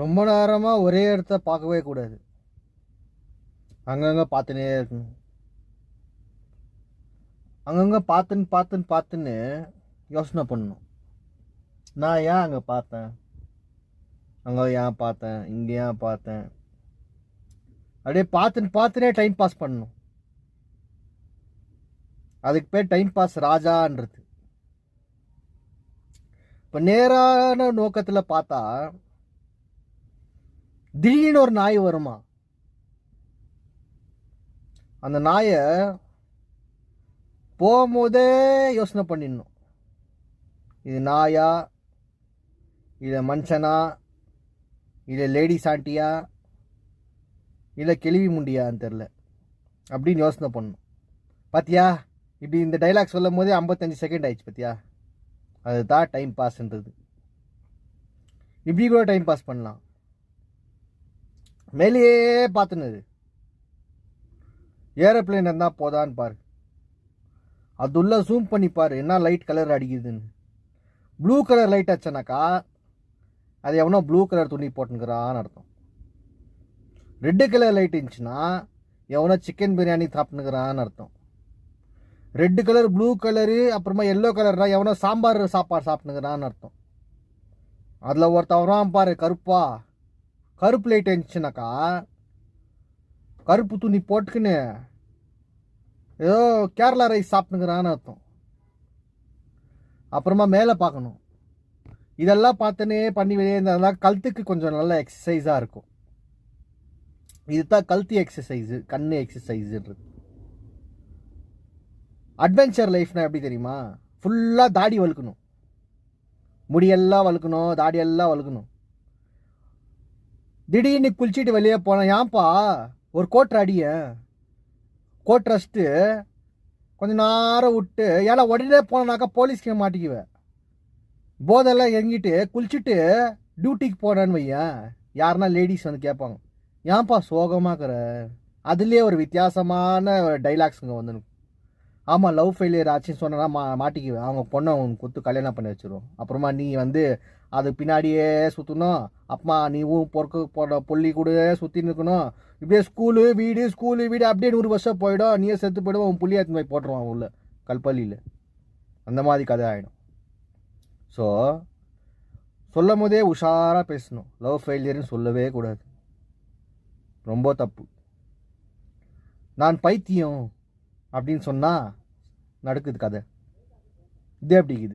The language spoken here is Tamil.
ரொம்ப நேரமாக ஒரே இடத்த பார்க்கவே கூடாது. அங்கங்கே பார்த்துனே இருக்கணும். அங்கங்கே பார்த்துன்னு யோசனை பண்ணணும். நான் ஏன் அங்கே பார்த்தேன், அங்கே ஏன் பார்த்தேன், இங்கே ஏன் பார்த்தேன், அப்படியே பார்த்துனே டைம் பாஸ் பண்ணணும். அதுக்கு பேர் டைம் பாஸ் ராஜான்றது. இப்போ நேரான நோக்கத்தில் பார்த்தா திடீர்னு ஒரு நாய் வருமா, அந்த நாயை போகும்போதே யோசனை பண்ணிடணும். இது நாயா, இல்லை மனுஷனா, இல்லை லேடிஸ் ஆண்டியா, இல்லை கிழவி முண்டியான்னு தெரில அப்படின்னு யோசனை பண்ணணும். பார்த்தியா, இப்படி இந்த டைலாக் சொல்லும் போதே 55 செகண்ட் ஆயிடுச்சு. பார்த்தியா, அதுதான் டைம் பாஸ்ன்றது. இப்படி கூட டைம் பாஸ் பண்ணலாம். மேலேயே பார்த்துனது ஏரோப்ளேன் இருந்தால் போதான்னு பாரு, அதுள்ள ஜூம் பண்ணி பாரு என்ன லைட் கலர் அடிக்குதுன்னு. ப்ளூ கலர் லைட் ஆச்சுனாக்கா அது எவனோ ப்ளூ கலர் துணி போட்டுங்கிறான்னு அர்த்தம். ரெட்டு கலர் லைட் இருந்துச்சுன்னா எவனோ சிக்கன் பிரியாணி சாப்பிட்டுங்கிறான்னு அர்த்தம். ரெட்டு கலர், ப்ளூ கலரு, அப்புறமா எல்லோ கலர்னா எவனோ சாம்பார் சாப்பாடு சாப்பிட்டுங்கிறான்னு அர்த்தம். அதில் ஒருத்தவரான் பாரு கருப்பா, கருப்பு லைட் இருந்துச்சுனாக்கா கருப்பு துணி போட்டுக்குன்னு ஏதோ கேரளா ரைஸ் சாப்பிட்டுங்கிறான்னு அர்த்தம். அப்புறமா மேலே பார்க்கணும். இதெல்லாம் பார்த்துனே பண்ணி வெளியே இருந்தால் கழுத்துக்கு கொஞ்சம் நல்ல எக்ஸசைஸாக இருக்கும். இதுதான் கழுத்து எக்ஸசைஸு, கண்ணு எக்ஸசைஸுன்றது. அட்வென்ச்சர் லைஃப்னா எப்படி தெரியுமா? ஃபுல்லாக தாடி வழுக்கணும், முடியெல்லாம் வழுக்கணும், தாடியெல்லாம் வழுக்கணும். திடீர்னு குளிச்சுட்டு வெளியே போனேன், ஏன்ப்பா ஒரு கோட்டை அடிய, கோட் ரஸ்ட்டு கொஞ்சம் நேரம் விட்டு, ஏன்னா உடனே போனாக்கா போலீஸ்க்கு மாட்டிக்குவேன். போதெல்லாம் எங்கிட்டு குளிச்சுட்டு டியூட்டிக்கு போனேன்னு வையன், யாருன்னா லேடிஸ் வந்து கேட்பாங்க, ஏன்ப்பா சோகமாக்குற. அதுலேயே ஒரு வித்தியாசமான டைலாக்ஸுங்க வந்து. ஆமாம், லவ் ஃபெயிலியர் ஆச்சுன்னு சொன்னா மாட்டிக்குவேன். அவங்க பொண்ணை உனக்கு கொடுத்து கல்யாணம் பண்ணி வச்சிருவோம். அப்புறமா நீ வந்து அது பின்னாடியே சுற்றணும். அப்பா நீவும் போட பொல்லி கூட சுற்றி நிற்கணும். இப்படியே ஸ்கூலு வீடு அப்படியே 100 வருஷம் போயிடும். நீயே செத்து போயிடுவோம், உன் புள்ளியை எடுத்து போய் போட்டுருவான் உள்ள கல்பள்ளியில். அந்த மாதிரி கதை ஆகிடும். ஸோ சொல்லும் போதே உஷாராக பேசணும். லவ் ஃபெயிலியர்னு சொல்லவே கூடாது, ரொம்ப தப்பு. நான் பைத்தியம் அப்படின்னு சொன்னால் நடக்குது கதை. இது எப்படி இருக்குது?